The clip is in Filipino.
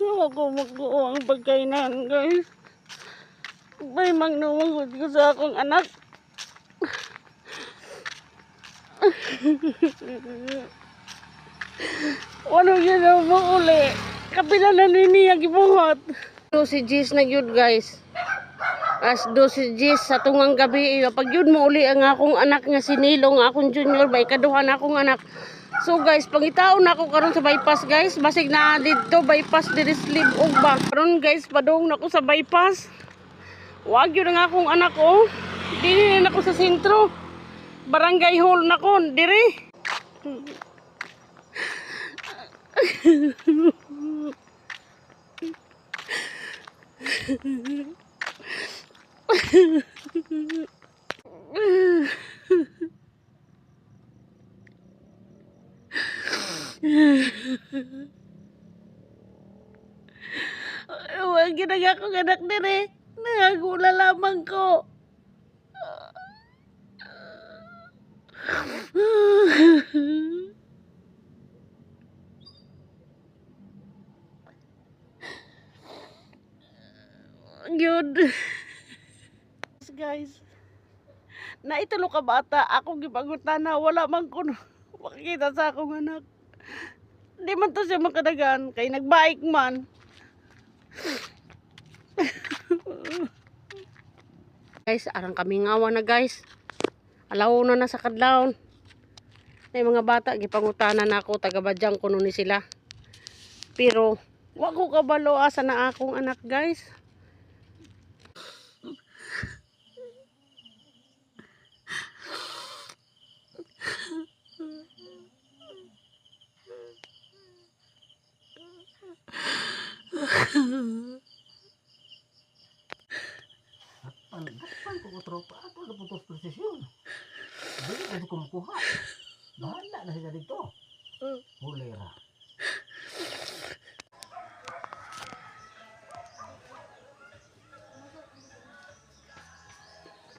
So ako magkuha ang pagkainan, guys. May magnuwagod ko sa akong anak. Ano yun mo uli? Kapila na niya gibuhat. Do si Jis na yun, guys. As do si Jis sa tungang gabi. Pag yun mo uli ang akong anak nga sinilong, akong junior, ba ikaduhan akong anak. So guys, pangitaon na ako karon sa bypass, guys. Basig na dito bypass diri slip ugba. Karon guys, padung na ako sa bypass. Wag yun ang akong anak ko. Dili na ako sa sentro. Barangay hall na ko diri. Huwag ginag ako anak dire. Nangagula lamang ko. Good. Guys. Naitulo ka bata. Ako gipangutan na. Wala man ko makikita sa akong anak. Di man to siya makadagan. Kay nagbaik man. Guys, arang kami ngawa na guys. Alaw na sa kadlawon. May mga bata gipangutanan ako, taga-Badyang kuno ni sila. Pero wag ko kabalo asa na akong anak, guys. Dapat ko tropa ako na putos presisyon. Hindi ko kumukuha. Bahala na sila dito. Hulera.